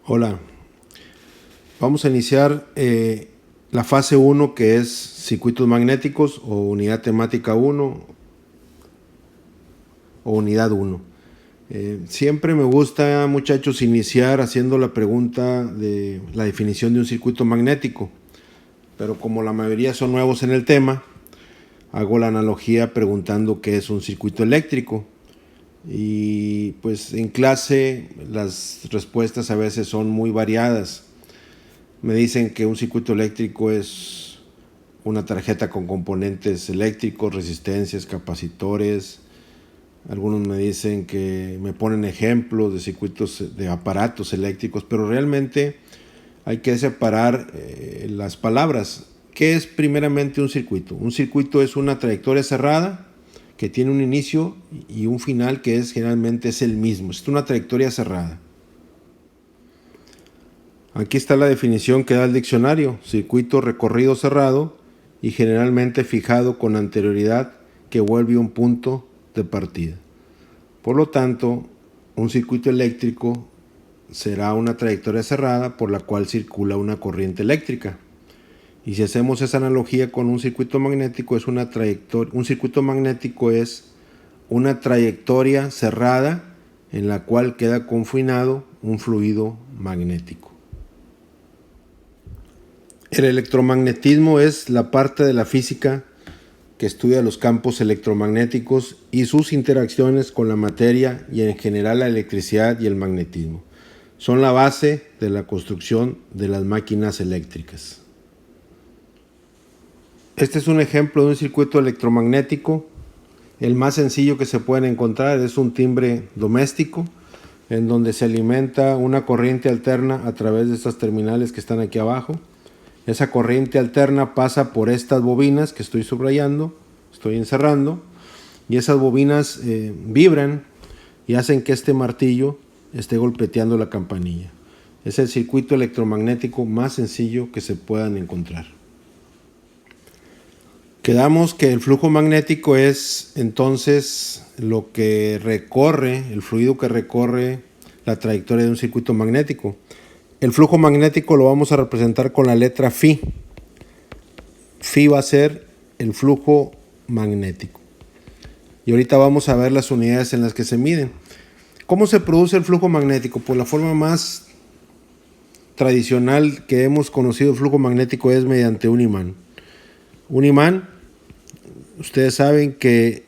Hola, vamos a iniciar la fase 1, que es circuitos magnéticos o unidad temática 1 o unidad 1. Siempre me gusta, muchachos, iniciar haciendo la pregunta de la definición de un circuito magnético, pero como la mayoría son nuevos en el tema, hago la analogía preguntando qué es un circuito eléctrico. Y pues en clase las respuestas a veces son muy variadas. Me dicen que un circuito eléctrico es una tarjeta con componentes eléctricos, resistencias, capacitores. Algunos me dicen que me ponen ejemplos de circuitos de aparatos eléctricos, pero realmente hay que separar las palabras. ¿Qué es primeramente un circuito? Un circuito es una trayectoria cerrada que tiene un inicio y un final que generalmente es el mismo. Es una trayectoria cerrada. Aquí está la definición que da el diccionario: circuito recorrido cerrado y generalmente fijado con anterioridad que vuelve un punto de partida. Por lo tanto, un circuito eléctrico será una trayectoria cerrada por la cual circula una corriente eléctrica. Y si hacemos esa analogía con un circuito magnético, un circuito magnético es una trayectoria cerrada en la cual queda confinado un fluido magnético. El electromagnetismo es la parte de la física que estudia los campos electromagnéticos y sus interacciones con la materia y en general la electricidad y el magnetismo. Son la base de la construcción de las máquinas eléctricas. Este es un ejemplo de un circuito electromagnético. El más sencillo que se pueden encontrar es un timbre doméstico, en donde se alimenta una corriente alterna a través de estas terminales que están aquí abajo. Esa corriente alterna pasa por estas bobinas que estoy subrayando, estoy encerrando, y esas bobinas vibran y hacen que este martillo esté golpeteando la campanilla. Es el circuito electromagnético más sencillo que se puedan encontrar. Quedamos que el flujo magnético es entonces lo que recorre, el fluido que recorre la trayectoria de un circuito magnético. El flujo magnético lo vamos a representar con la letra Φ. Φ va a ser el flujo magnético. Y ahorita vamos a ver las unidades en las que se miden. ¿Cómo se produce el flujo magnético? Pues la forma más tradicional que hemos conocido el flujo magnético es mediante un imán. Un imán, ustedes saben que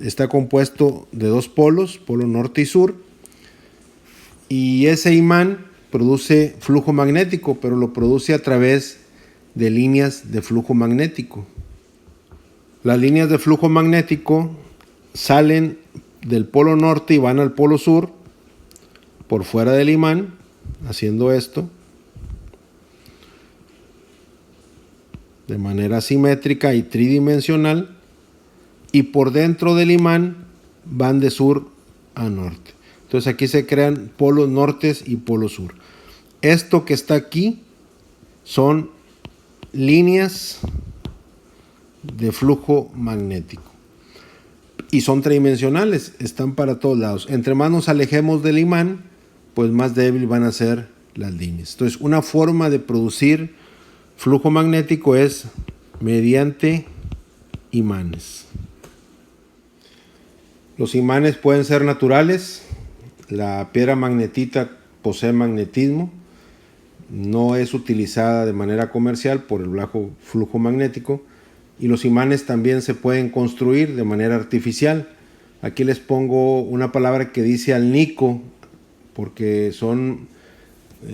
está compuesto de dos polos, polo norte y sur, y ese imán produce flujo magnético, pero lo produce a través de líneas de flujo magnético. Las líneas de flujo magnético salen del polo norte y van al polo sur por fuera del imán, haciendo esto de manera simétrica y tridimensional, y por dentro del imán van de sur a norte. Entonces aquí se crean polos nortes y polos sur. Esto que está aquí son líneas de flujo magnético y son tridimensionales, están para todos lados. Entre más nos alejemos del imán, pues más débil van a ser las líneas. Entonces, una forma de producir flujo magnético es mediante imanes. Los imanes pueden ser naturales. La piedra magnetita posee magnetismo. No es utilizada de manera comercial por el bajo flujo magnético. Y los imanes también se pueden construir de manera artificial. Aquí les pongo una palabra que dice alnico, porque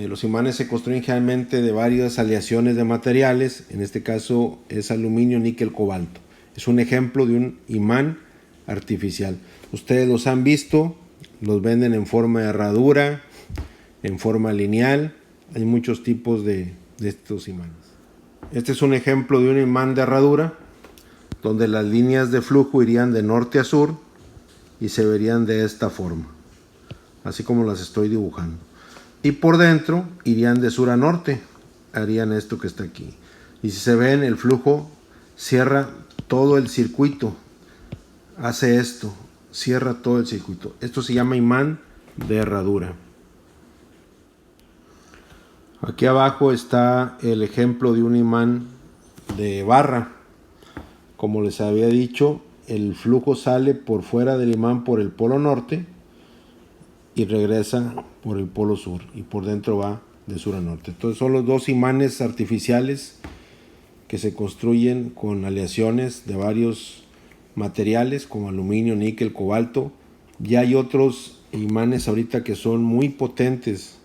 los imanes se construyen generalmente de varias aleaciones de materiales. En este caso es aluminio, níquel, cobalto. Es un ejemplo de un imán artificial. Ustedes los han visto, los venden en forma de herradura, en forma lineal. Hay muchos tipos de estos imanes. Este es un ejemplo de un imán de herradura, donde las líneas de flujo irían de norte a sur y se verían de esta forma, así como las estoy dibujando. Y por dentro irían de sur a norte, harían esto que está aquí. Y si se ven, el flujo cierra todo el circuito, hace esto, cierra todo el circuito. Esto se llama imán de herradura. Aquí abajo está el ejemplo de un imán de barra. Como les había dicho, el flujo sale por fuera del imán por el polo norte y regresa por el polo sur, y por dentro va de sur a norte. Entonces son los dos imanes artificiales que se construyen con aleaciones de varios materiales como aluminio, níquel, cobalto. Ya hay otros imanes ahorita que son muy potentes.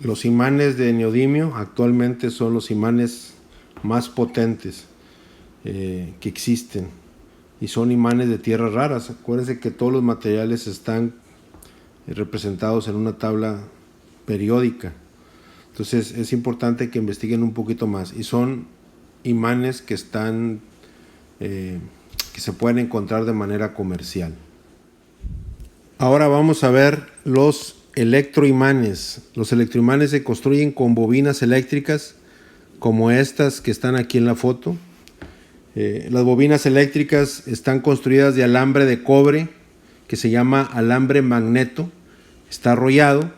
Los imanes de neodimio actualmente son los imanes más potentes que existen, y son imanes de tierras raras. Acuérdense que todos los materiales están representados en una tabla periódica. Entonces es importante que investiguen un poquito más, y son imanes que están que se pueden encontrar de manera comercial. Ahora vamos a ver los electroimanes. Los electroimanes se construyen con bobinas eléctricas como estas que están aquí en la foto. Las bobinas eléctricas están construidas de alambre de cobre que se llama alambre magneto. Está arrollado,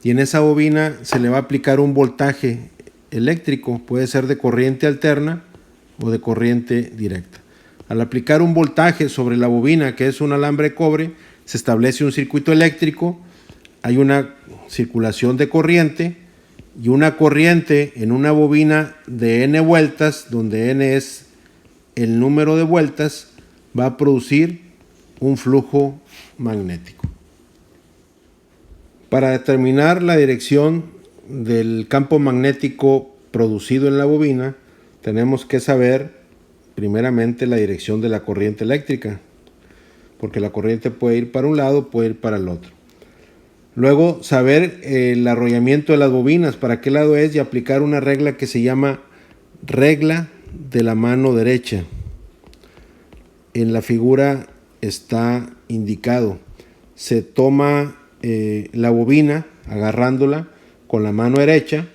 y en esa bobina se le va a aplicar un voltaje eléctrico. Puede ser de corriente alterna o de corriente directa. Al aplicar un voltaje sobre la bobina, que es un alambre de cobre, se establece un circuito eléctrico. Hay una circulación de corriente, y una corriente en una bobina de n vueltas, donde n es el número de vueltas, va a producir un flujo magnético. Para determinar la dirección del campo magnético producido en la bobina, tenemos que saber primeramente la dirección de la corriente eléctrica, porque la corriente puede ir para un lado, puede ir para el otro. Luego, saber el arrollamiento de las bobinas, para qué lado es, y aplicar una regla que se llama regla de la mano derecha. En la figura está indicado. Se toma la bobina agarrándola con la mano derecha.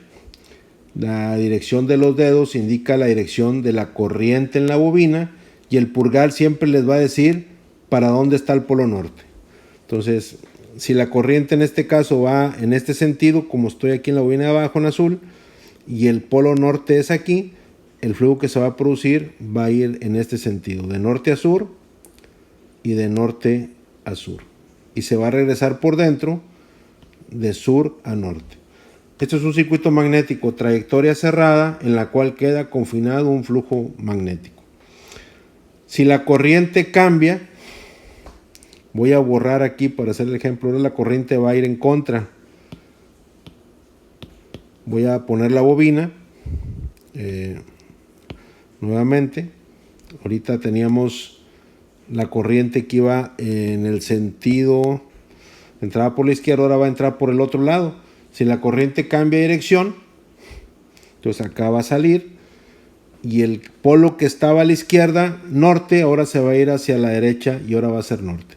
La dirección de los dedos indica la dirección de la corriente en la bobina, y el pulgar siempre les va a decir para dónde está el polo norte. Entonces, si la corriente en este caso va en este sentido, como estoy aquí en la bobina de abajo en azul, y el polo norte es aquí, el flujo que se va a producir va a ir en este sentido, de norte a sur y de norte a sur, y se va a regresar por dentro de sur a norte. Esto es un circuito magnético, trayectoria cerrada, en la cual queda confinado un flujo magnético. Si la corriente cambia, voy a borrar aquí para hacer el ejemplo. Ahora la corriente va a ir en contra. Voy a poner la bobina nuevamente. Ahorita teníamos la corriente que iba en el sentido, entraba por la izquierda, ahora va a entrar por el otro lado. Si la corriente cambia de dirección, entonces acá va a salir, y el polo que estaba a la izquierda, norte, ahora se va a ir hacia la derecha y ahora va a ser norte.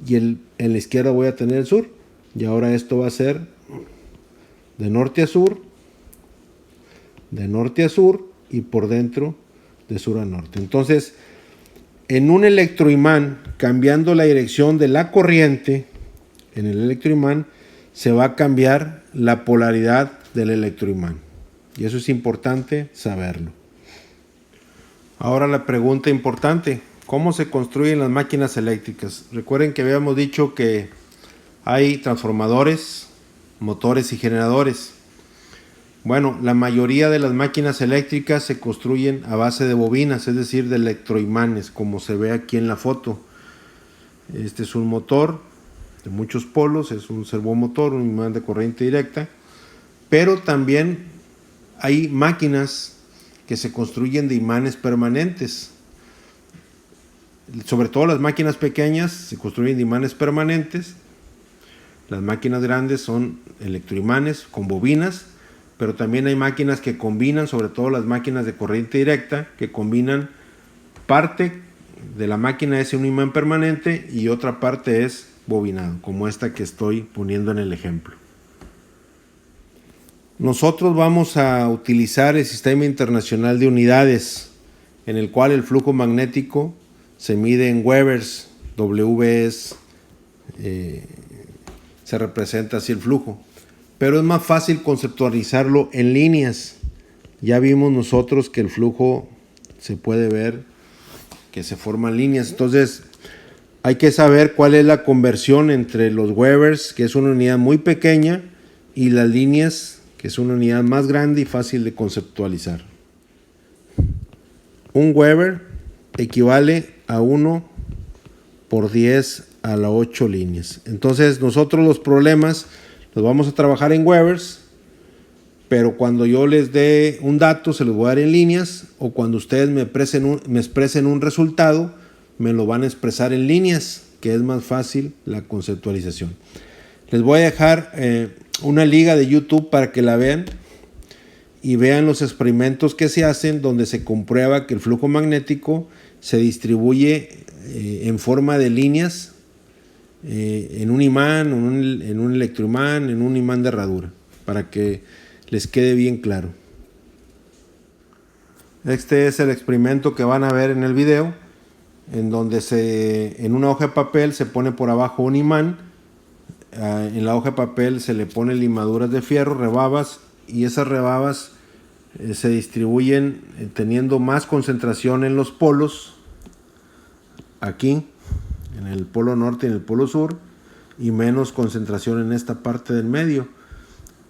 Y en la izquierda voy a tener el sur, y ahora esto va a ser de norte a sur, de norte a sur, y por dentro de sur a norte. Entonces, en un electroimán, cambiando la dirección de la corriente en el electroimán, se va a cambiar la polaridad del electroimán, y eso es importante saberlo. Ahora la pregunta importante: ¿cómo se construyen las máquinas eléctricas? Recuerden que habíamos dicho que hay transformadores, motores y generadores. Bueno, la mayoría de las máquinas eléctricas se construyen a base de bobinas, es decir, de electroimanes, como se ve aquí en la foto. Este es un motor de muchos polos, es un servomotor, un imán de corriente directa, pero también hay máquinas que se construyen de imanes permanentes. Sobre todo las máquinas pequeñas se construyen de imanes permanentes. Las máquinas grandes son electroimanes con bobinas, pero también hay máquinas que combinan, sobre todo las máquinas de corriente directa, que combinan parte de la máquina es un imán permanente y otra parte es bobinado, como esta que estoy poniendo en el ejemplo. Nosotros vamos a utilizar el Sistema Internacional de Unidades, en el cual el flujo magnético se mide en Webers. W es, se representa así el flujo. pero es más fácil conceptualizarlo en líneas. Ya vimos nosotros que el flujo se puede ver que se forman líneas. Entonces hay que saber cuál es la conversión entre los Webers, que es una unidad muy pequeña, y las líneas, que es una unidad más grande y fácil de conceptualizar. Un Weber equivale a 1 por 10 a la 8 líneas. Entonces nosotros los problemas los vamos a trabajar en Webers, pero cuando yo les dé un dato se los voy a dar en líneas, o cuando ustedes me expresen un resultado, me lo van a expresar en líneas, que es más fácil la conceptualización. Les voy a dejar una liga de YouTube para que la vean y vean los experimentos que se hacen, donde se comprueba que el flujo magnético se distribuye en forma de líneas en un imán, en un electroimán, en un imán de herradura, para que les quede bien claro. Este es el experimento que van a ver en el video, en donde en una hoja de papel se pone por abajo un imán. En la hoja de papel se le pone limaduras de fierro, rebabas, y esas rebabas se distribuyen teniendo más concentración en los polos, aquí en el polo norte y en el polo sur, y menos concentración en esta parte del medio.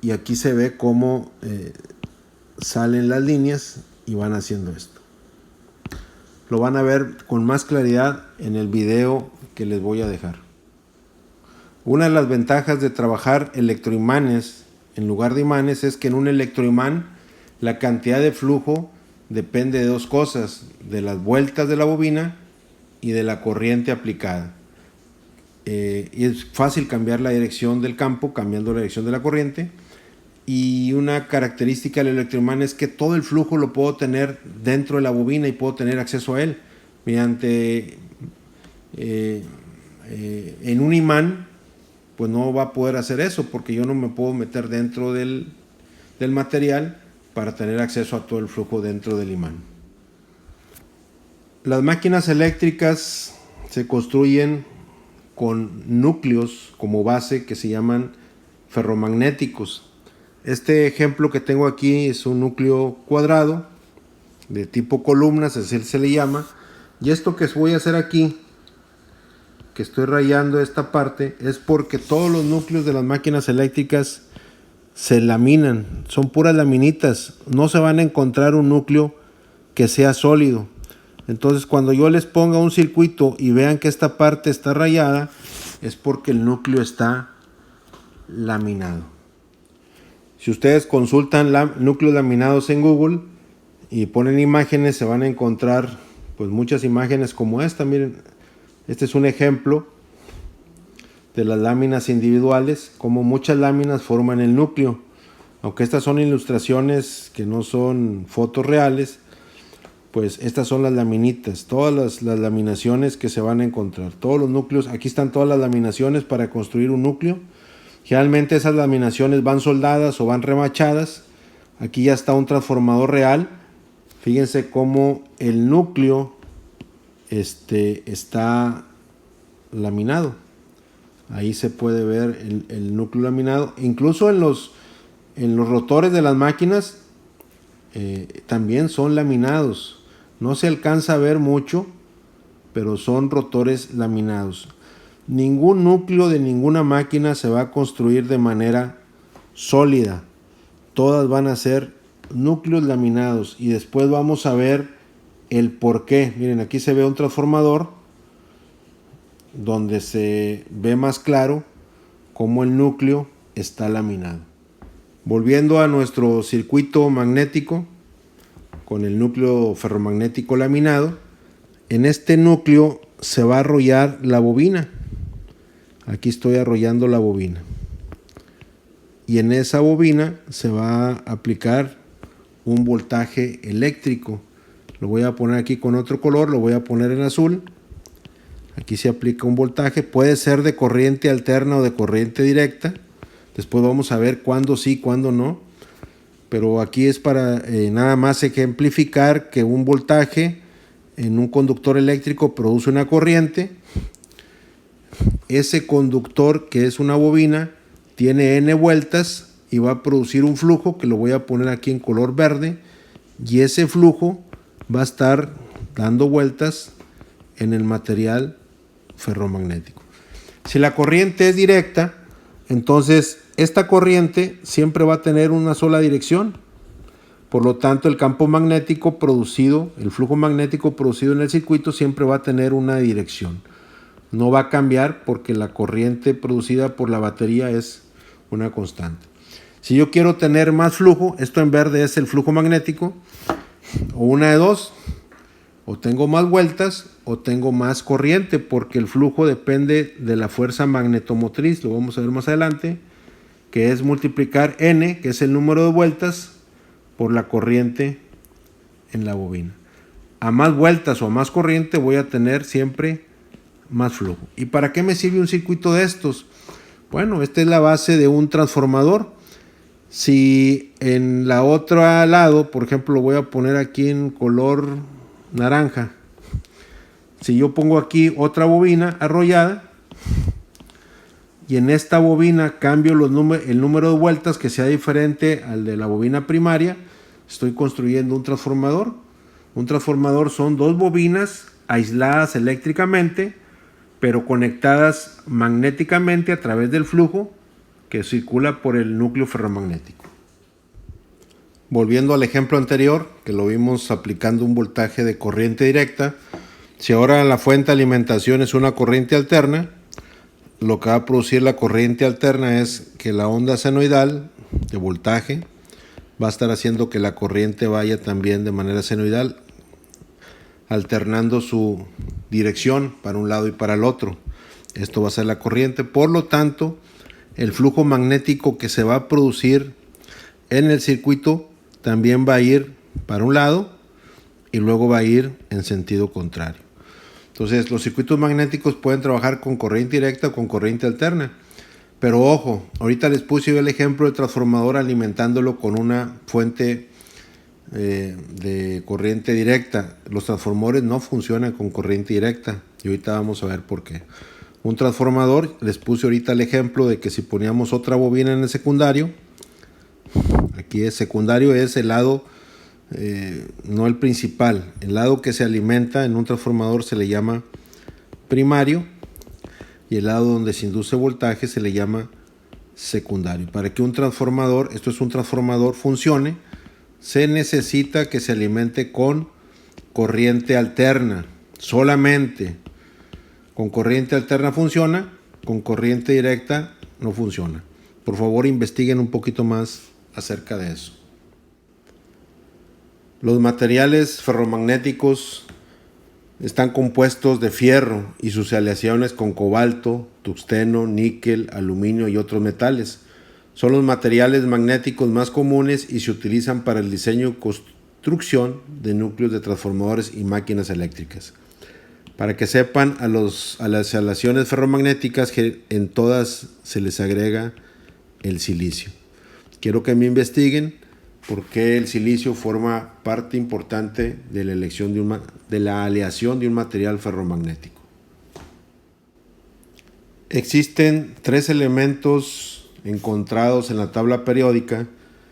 Y aquí se ve cómo salen las líneas y van haciendo esto. Lo van a ver con más claridad en el video que les voy a dejar. Una de las ventajas de trabajar electroimanes en lugar de imanes es que en un electroimán la cantidad de flujo depende de dos cosas: de las vueltas de la bobina y de la corriente aplicada. Y es fácil cambiar la dirección del campo cambiando la dirección de la corriente. Y una característica del electroimán es que todo el flujo lo puedo tener dentro de la bobina y puedo tener acceso a él. Mediante en un imán pues no va a poder hacer eso, porque yo no me puedo meter dentro del material para tener acceso a todo el flujo dentro del imán. Las máquinas eléctricas se construyen con núcleos como base que se llaman ferromagnéticos. Este ejemplo que tengo aquí es un núcleo cuadrado de tipo columnas, así se le llama. Y esto que voy a hacer aquí, que estoy rayando esta parte, es porque todos los núcleos de las máquinas eléctricas se laminan, son puras laminitas, no se van a encontrar un núcleo que sea sólido. Entonces cuando yo les ponga un circuito y vean que esta parte está rayada, es porque el núcleo está laminado. Si ustedes consultan núcleos laminados en Google y ponen imágenes, se van a encontrar pues muchas imágenes como esta. Miren, este es un ejemplo de las láminas individuales, como muchas láminas forman el núcleo. Aunque estas son ilustraciones que no son fotos reales, pues estas son las laminitas, todas las laminaciones que se van a encontrar, todos los núcleos. Aquí están todas las laminaciones para construir un núcleo. Generalmente esas laminaciones van soldadas o van remachadas. Aquí ya está un transformador real. Fíjense cómo el núcleo está laminado. Ahí se puede ver el núcleo laminado. Incluso en los rotores de las máquinas también son laminados. No se alcanza a ver mucho, pero son rotores laminados. Ningún núcleo de ninguna máquina se va a construir de manera sólida. Todas van a ser núcleos laminados, y después vamos a ver el por qué. Miren, aquí se ve un transformador donde se ve más claro cómo el núcleo está laminado. Volviendo a nuestro circuito magnético con el núcleo ferromagnético laminado, en este núcleo se va a arrollar la bobina. Aquí estoy arrollando la bobina, y en esa bobina se va a aplicar un voltaje eléctrico. Lo voy a poner aquí con otro color, lo voy a poner en azul. Aquí se aplica un voltaje, puede ser de corriente alterna o de corriente directa. Después vamos a ver cuándo sí, cuándo no. Pero aquí es para nada más ejemplificar que un voltaje en un conductor eléctrico produce una corriente. Ese conductor, que es una bobina, tiene n vueltas, y va a producir un flujo que lo voy a poner aquí en color verde, y ese flujo va a estar dando vueltas en el material ferromagnético. Si la corriente es directa, entonces esta corriente siempre va a tener una sola dirección. Por lo tanto, el campo magnético producido, el flujo magnético producido en el circuito siempre va a tener una dirección. No va a cambiar porque la corriente producida por la batería es una constante. Si yo quiero tener más flujo, esto en verde es el flujo magnético, o una de dos, o tengo más vueltas o tengo más corriente, porque el flujo depende de la fuerza magnetomotriz, lo vamos a ver más adelante, que es multiplicar N, que es el número de vueltas, por la corriente en la bobina. A más vueltas o a más corriente voy a tener siempre más flujo. ¿Y para qué me sirve un circuito de estos? Bueno, esta es la base de un transformador. Si en la otra lado, por ejemplo, lo voy a poner aquí en color naranja. Si yo pongo aquí otra bobina arrollada y en esta bobina cambio el número de vueltas que sea diferente al de la bobina primaria, estoy construyendo un transformador. Un transformador son dos bobinas aisladas eléctricamente, pero conectadas magnéticamente a través del flujo que circula por el núcleo ferromagnético. Volviendo al ejemplo anterior, que lo vimos aplicando un voltaje de corriente directa, si ahora la fuente de alimentación es una corriente alterna, lo que va a producir la corriente alterna es que la onda senoidal de voltaje va a estar haciendo que la corriente vaya también de manera senoidal, alternando su dirección para un lado y para el otro. Esto va a ser la corriente. Por lo tanto, el flujo magnético que se va a producir en el circuito también va a ir para un lado y luego va a ir en sentido contrario. Entonces, los circuitos magnéticos pueden trabajar con corriente directa o con corriente alterna. Pero ojo, ahorita les puse el ejemplo del transformador alimentándolo con una fuente de corriente directa. Los transformadores no funcionan con corriente directa y ahorita vamos a ver por qué. Un transformador, les puse ahorita el ejemplo de que si poníamos otra bobina en el secundario, aquí el secundario es el lado, no el principal, el lado que se alimenta en un transformador se le llama primario y el lado donde se induce voltaje se le llama secundario. Para que un transformador, esto es un transformador, funcione, se necesita que se alimente con corriente alterna, solamente. Con corriente alterna funciona, con corriente directa no funciona. Por favor, investiguen un poquito más acerca de eso. Los materiales ferromagnéticos están compuestos de fierro y sus aleaciones con cobalto, tungsteno, níquel, aluminio y otros metales. Son los materiales magnéticos más comunes y se utilizan para el diseño y construcción de núcleos de transformadores y máquinas eléctricas. Para que sepan, a las aleaciones ferromagnéticas en todas se les agrega el silicio. Quiero que me investiguen por qué el silicio forma parte importante de la elección de la aleación de un material ferromagnético. Existen tres elementos encontrados en la tabla periódica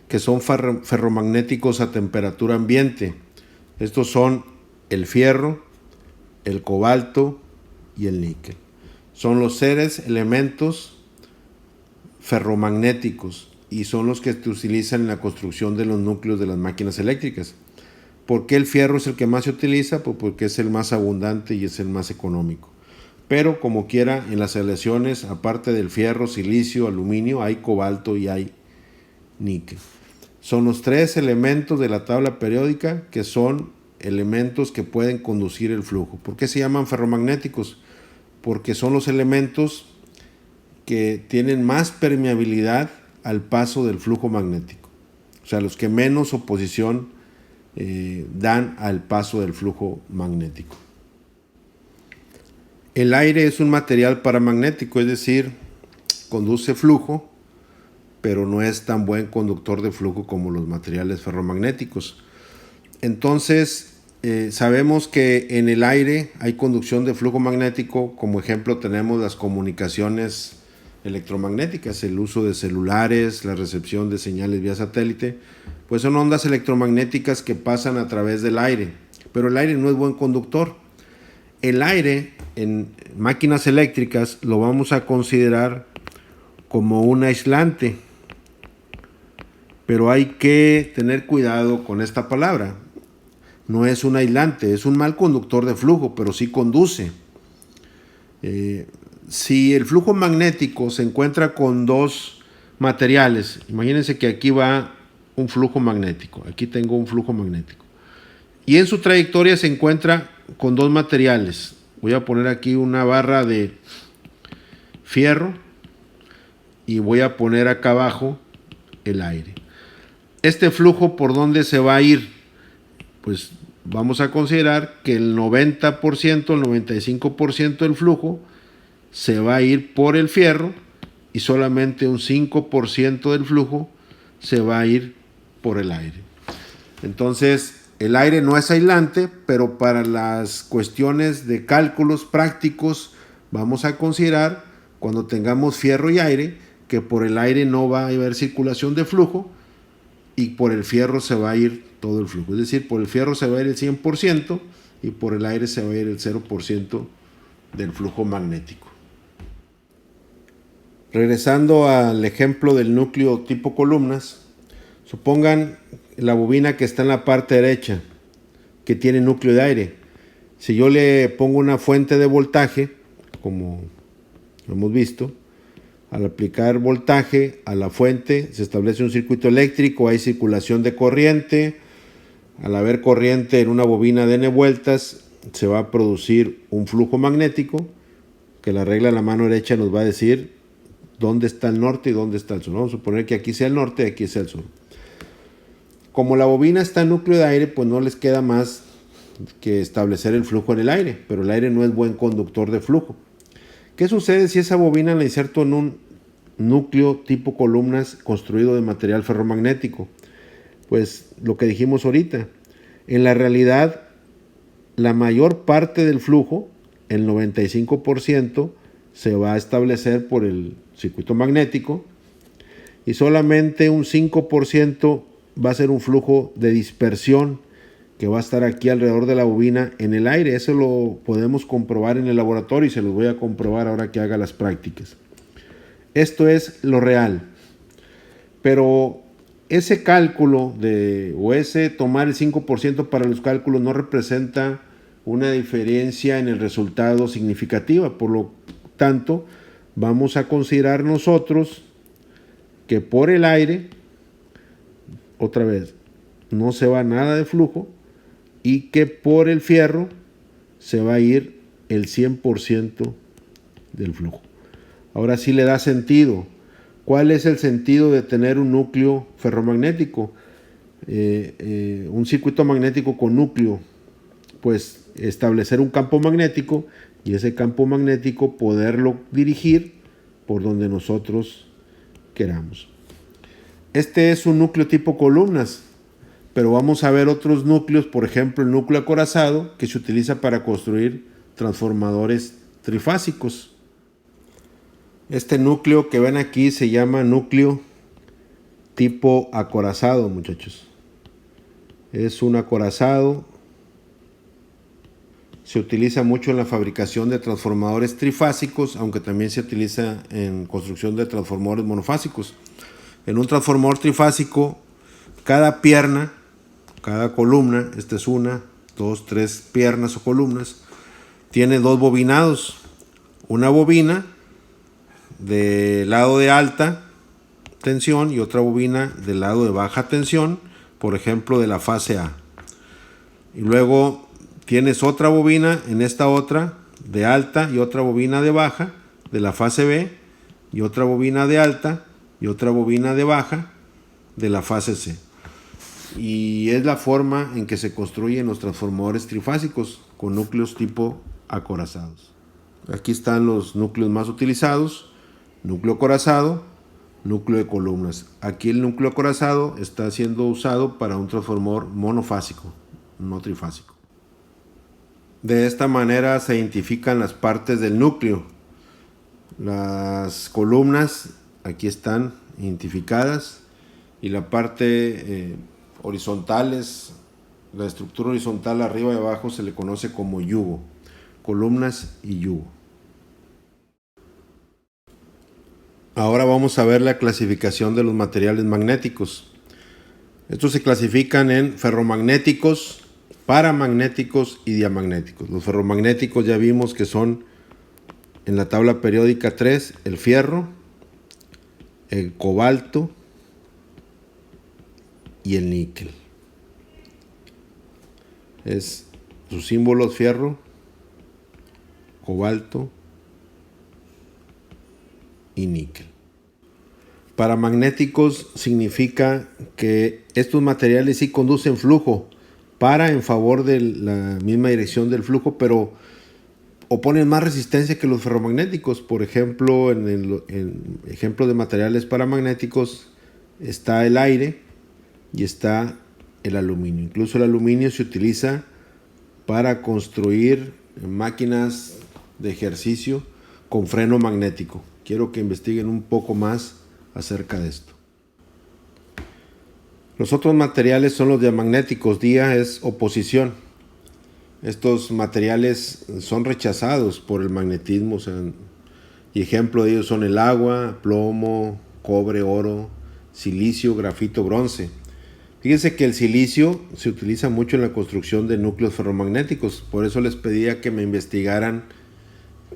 que son ferromagnéticos a temperatura ambiente. Estos son el fierro, el cobalto y el níquel. Son los seres elementos ferromagnéticos y son los que se utilizan en la construcción de los núcleos de las máquinas eléctricas. ¿Por qué el fierro es el que más se utiliza? Pues porque es el más abundante y es el más económico. Pero como quiera, en las aleaciones, aparte del fierro, silicio, aluminio, hay cobalto y hay níquel. Son los tres elementos de la tabla periódica que son elementos que pueden conducir el flujo. ¿Por qué se llaman ferromagnéticos? Porque son los elementos que tienen más permeabilidad al paso del flujo magnético. O sea, los que menos oposición dan al paso del flujo magnético. El aire es un material paramagnético, es decir, conduce flujo, pero no es tan buen conductor de flujo como los materiales ferromagnéticos. Entonces, sabemos que en el aire hay conducción de flujo magnético. Como ejemplo tenemos las comunicaciones electromagnéticas, el uso de celulares, la recepción de señales vía satélite, pues son ondas electromagnéticas que pasan a través del aire, pero el aire no es buen conductor. El aire en máquinas eléctricas lo vamos a considerar como un aislante, pero hay que tener cuidado con esta palabra. No es un aislante, es un mal conductor de flujo, pero sí conduce. Si el flujo magnético se encuentra con dos materiales, imagínense que aquí va un flujo magnético, aquí tengo un flujo magnético, y en su trayectoria se encuentra con dos materiales. Voy a poner aquí una barra de fierro y voy a poner acá abajo el aire. Este flujo, ¿por dónde se va a ir? Pues vamos a considerar que el 90%, el 95% del flujo se va a ir por el fierro y solamente un 5% del flujo se va a ir por el aire. Entonces, el aire no es aislante, pero para las cuestiones de cálculos prácticos vamos a considerar, cuando tengamos fierro y aire, que por el aire no va a haber circulación de flujo y por el fierro se va a ir todo el flujo. Es decir, por el fierro se va a ir el 100% y por el aire se va a ir el 0% del flujo magnético. Regresando al ejemplo del núcleo tipo columnas, supongan la bobina que está en la parte derecha, que tiene núcleo de aire. Si yo le pongo una fuente de voltaje, como lo hemos visto, al aplicar voltaje a la fuente se establece un circuito eléctrico, hay circulación de corriente. Al haber corriente en una bobina de n vueltas, se va a producir un flujo magnético, que la regla de la mano derecha nos va a decir dónde está el norte y dónde está el sur. Vamos a suponer que aquí sea el norte y aquí sea el sur. Como la bobina está en núcleo de aire, pues no les queda más que establecer el flujo en el aire, pero el aire no es buen conductor de flujo. ¿Qué sucede si esa bobina la inserto en un núcleo tipo columnas construido de material ferromagnético? Pues lo que dijimos ahorita, en la realidad la mayor parte del flujo, el 95%, se va a establecer por el circuito magnético y solamente un 5% va a ser un flujo de dispersión que va a estar aquí alrededor de la bobina en el aire. Eso lo podemos comprobar en el laboratorio y se los voy a comprobar ahora que haga las prácticas. Esto es lo real, pero ese cálculo o ese tomar el 5% para los cálculos no representa una diferencia en el resultado significativa. Por lo tanto, vamos a considerar nosotros que por el aire, otra vez, no se va nada de flujo y que por el fierro se va a ir el 100% del flujo. Ahora sí le da sentido. ¿Cuál es el sentido de tener un núcleo ferromagnético? Un circuito magnético con núcleo, pues establecer un campo magnético y ese campo magnético poderlo dirigir por donde nosotros queramos. Este es un núcleo tipo columnas, pero vamos a ver otros núcleos, por ejemplo el núcleo acorazado, que se utiliza para construir transformadores trifásicos. Este núcleo que ven aquí se llama núcleo tipo acorazado, muchachos. Es un acorazado. Se utiliza mucho en la fabricación de transformadores trifásicos, aunque también se utiliza en construcción de transformadores monofásicos. En un transformador trifásico, cada pierna, cada columna, esta es una, dos, tres piernas o columnas, tiene dos bobinados. Una bobina del lado de alta tensión y otra bobina del lado de baja tensión, por ejemplo de la fase A. Y luego tienes otra bobina en esta otra de alta y otra bobina de baja de la fase B y otra bobina de alta y otra bobina de baja de la fase C. Y es la forma en que se construyen los transformadores trifásicos con núcleos tipo acorazados. Aquí están los núcleos más utilizados: núcleo acorazado, núcleo de columnas. Aquí el núcleo acorazado está siendo usado para un transformador monofásico, no trifásico. De esta manera se identifican las partes del núcleo. Las columnas aquí están identificadas y la parte horizontal es la estructura horizontal arriba y abajo, se le conoce como yugo, columnas y yugo. Ahora vamos a ver la clasificación de los materiales magnéticos. Estos se clasifican en ferromagnéticos, paramagnéticos y diamagnéticos. Los ferromagnéticos ya vimos que son en la tabla periódica 3, el fierro, el cobalto y el níquel. Es sus símbolos: fierro, cobalto y níquel. Paramagnéticos significa que estos materiales sí conducen flujo, en favor de la misma dirección del flujo, pero oponen más resistencia que los ferromagnéticos. Por ejemplo, en ejemplo de materiales paramagnéticos está el aire y está el aluminio. Incluso el aluminio se utiliza para construir máquinas de ejercicio con freno magnético. Quiero que investiguen un poco más acerca de esto. Los otros materiales son los diamagnéticos. Dia es oposición. Estos materiales son rechazados por el magnetismo, y ejemplo de ellos son el agua, plomo, cobre, oro, silicio, grafito, bronce. Fíjense que el silicio se utiliza mucho en la construcción de núcleos ferromagnéticos. Por eso les pedía que me investigaran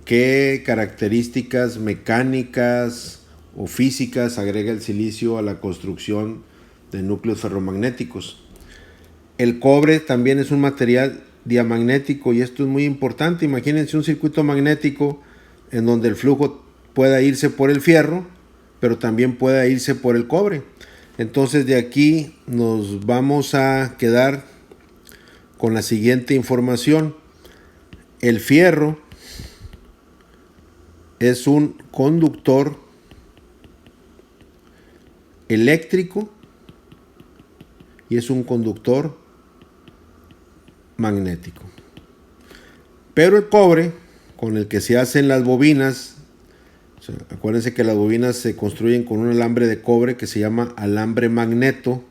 qué características mecánicas o físicas agrega el silicio a la construcción de núcleos ferromagnéticos. El cobre también es un material diamagnético y esto es muy importante. Imagínense un circuito magnético en donde el flujo pueda irse por el fierro, pero también pueda irse por el cobre. Entonces de aquí nos vamos a quedar con la siguiente información. El fierro es un conductor eléctrico y es un conductor magnético. Pero el cobre, con el que se hacen las bobinas, acuérdense que las bobinas se construyen con un alambre de cobre que se llama alambre magneto.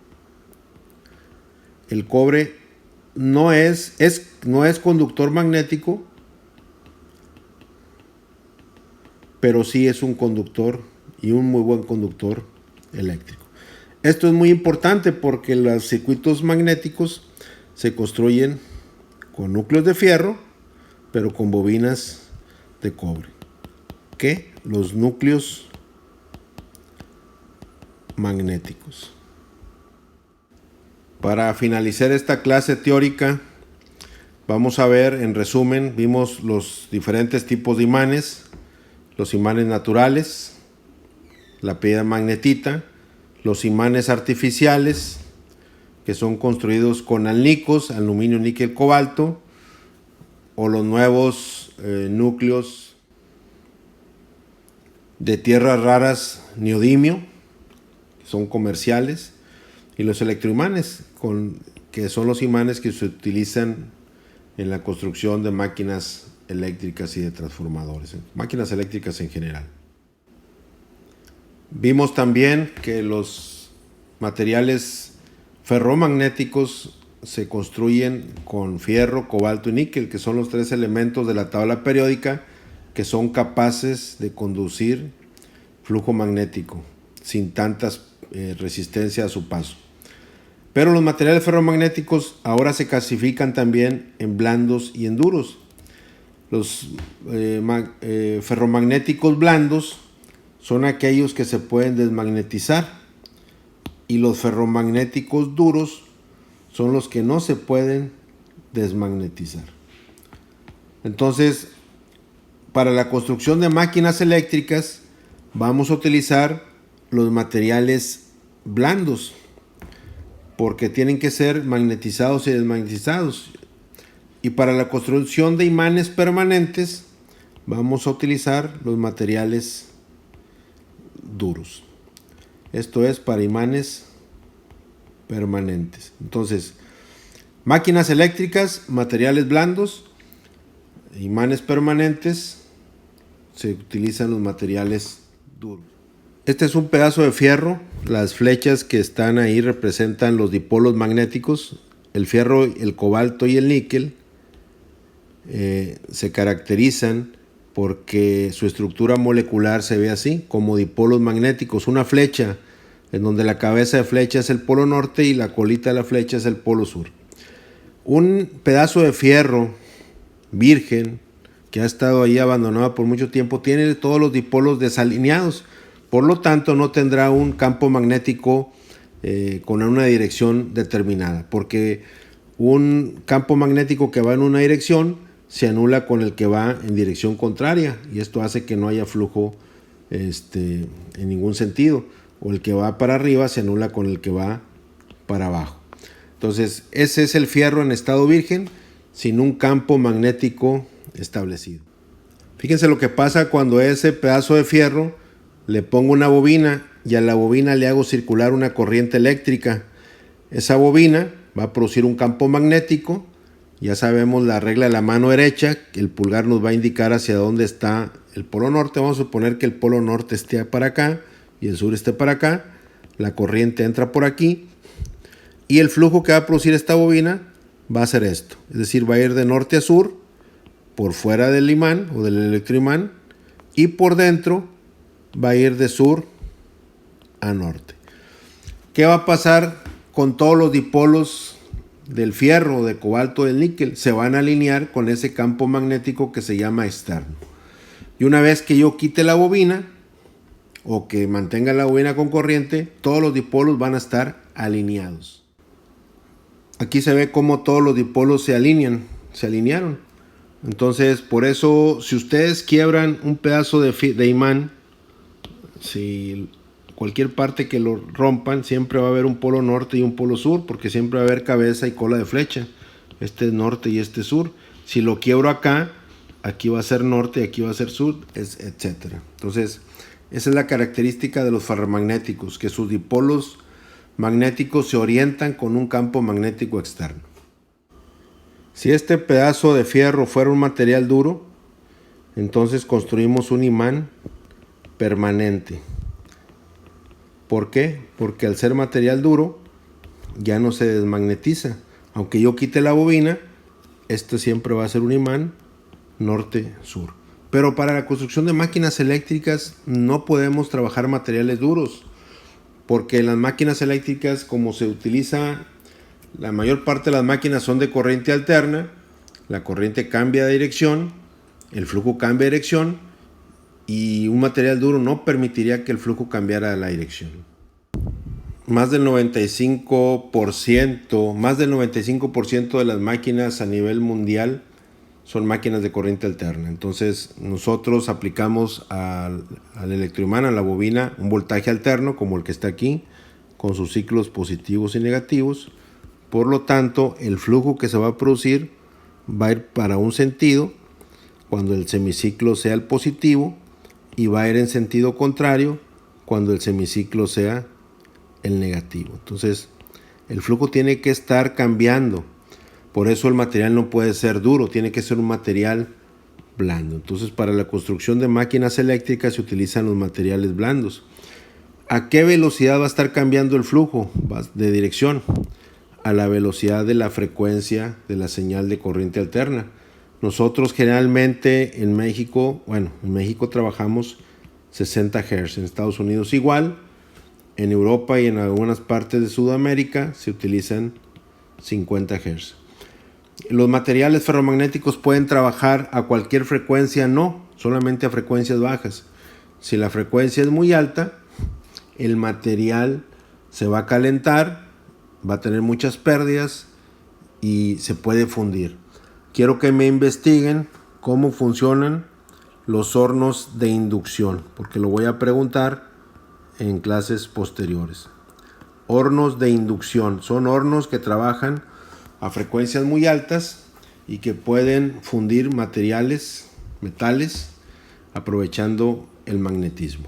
El cobre no es conductor magnético, pero sí es un conductor, y un muy buen conductor eléctrico. Esto es muy importante porque los circuitos magnéticos se construyen con núcleos de fierro, pero con bobinas de cobre, que los núcleos magnéticos. Para finalizar esta clase teórica, vamos a ver, en resumen, vimos los diferentes tipos de imanes: los imanes naturales, la piedra magnetita, los imanes artificiales, que son construidos con alnicos, aluminio, níquel, cobalto, o los nuevos núcleos de tierras raras, neodimio, que son comerciales, y los electroimanes, que son los imanes que se utilizan en la construcción de máquinas eléctricas y de transformadores, máquinas eléctricas en general. Vimos también que los materiales ferromagnéticos se construyen con fierro, cobalto y níquel, que son los tres elementos de la tabla periódica que son capaces de conducir flujo magnético sin tantas resistencia a su paso. Pero los materiales ferromagnéticos ahora se clasifican también en blandos y en duros. Los ferromagnéticos blandos son aquellos que se pueden desmagnetizar, y los ferromagnéticos duros son los que no se pueden desmagnetizar. Entonces, para la construcción de máquinas eléctricas vamos a utilizar los materiales blandos, porque tienen que ser magnetizados y desmagnetizados. Y para la construcción de imanes permanentes vamos a utilizar los materiales duros. Esto es para imanes permanentes. Entonces, máquinas eléctricas, materiales blandos, imanes permanentes, se utilizan los materiales duros. Este es un pedazo de fierro. Las flechas que están ahí representan los dipolos magnéticos. El fierro, el cobalto y el níquel se caracterizan porque su estructura molecular se ve así, como dipolos magnéticos. Una flecha en donde la cabeza de flecha es el polo norte y la colita de la flecha es el polo sur. Un pedazo de fierro virgen que ha estado ahí abandonado por mucho tiempo tiene todos los dipolos desalineados. Por lo tanto, no tendrá un campo magnético con una dirección determinada, porque un campo magnético que va en una dirección se anula con el que va en dirección contraria, y esto hace que no haya flujo en ningún sentido, o el que va para arriba se anula con el que va para abajo. Entonces, ese es el fierro en estado virgen, sin un campo magnético establecido. Fíjense lo que pasa cuando ese pedazo de fierro le pongo una bobina y a la bobina le hago circular una corriente eléctrica. Esa bobina va a producir un campo magnético. Ya sabemos la regla de la mano derecha, el pulgar nos va a indicar hacia dónde está el polo norte. Vamos a suponer que el polo norte esté para acá y el sur esté para acá. La corriente entra por aquí y el flujo que va a producir esta bobina va a ser esto. Es decir, va a ir de norte a sur por fuera del imán o del electroimán, y por dentro va a ir de sur a norte. ¿Qué va a pasar con todos los dipolos del fierro, de cobalto, del níquel? Se van a alinear con ese campo magnético que se llama externo. Y una vez que yo quite la bobina o que mantenga la bobina con corriente, todos los dipolos van a estar alineados. Aquí se ve cómo todos los dipolos se alinearon. Entonces, por eso, si ustedes quiebran un pedazo de imán, si cualquier parte que lo rompan, siempre va a haber un polo norte y un polo sur, porque siempre va a haber cabeza y cola de flecha. Este es norte y este es sur. Si lo quiebro acá, aquí va a ser norte y aquí va a ser sur, etc. Entonces, esa es la característica de los ferromagnéticos, que sus dipolos magnéticos se orientan con un campo magnético externo. Si este pedazo de fierro fuera un material duro, entonces construimos un imán permanente. ¿Por qué? Porque al ser material duro ya no se desmagnetiza. Aunque yo quite la bobina, este siempre va a ser un imán norte-sur. Pero para la construcción de máquinas eléctricas no podemos trabajar materiales duros, porque en las máquinas eléctricas, como se utiliza, la mayor parte de las máquinas son de corriente alterna, la corriente cambia de dirección, el flujo cambia de dirección, y un material duro no permitiría que el flujo cambiara la dirección. Más del 95% de las máquinas a nivel mundial son máquinas de corriente alterna. Entonces nosotros aplicamos al electroimán, a la bobina, un voltaje alterno como el que está aquí, con sus ciclos positivos y negativos. Por lo tanto, el flujo que se va a producir va a ir para un sentido cuando el semiciclo sea el positivo, y va a ir en sentido contrario cuando el semiciclo sea el negativo. Entonces, el flujo tiene que estar cambiando. Por eso el material no puede ser duro, tiene que ser un material blando. Entonces, para la construcción de máquinas eléctricas se utilizan los materiales blandos. ¿A qué velocidad va a estar cambiando el flujo de dirección? A la velocidad de la frecuencia de la señal de corriente alterna. Nosotros generalmente en México trabajamos 60 Hz, en Estados Unidos igual, en Europa y en algunas partes de Sudamérica se utilizan 50 Hz. Los materiales ferromagnéticos pueden trabajar a cualquier frecuencia, no, solamente a frecuencias bajas. Si la frecuencia es muy alta, el material se va a calentar, va a tener muchas pérdidas y se puede fundir. Quiero que me investiguen cómo funcionan los hornos de inducción, porque lo voy a preguntar en clases posteriores. Hornos de inducción son hornos que trabajan a frecuencias muy altas y que pueden fundir metales, aprovechando el magnetismo.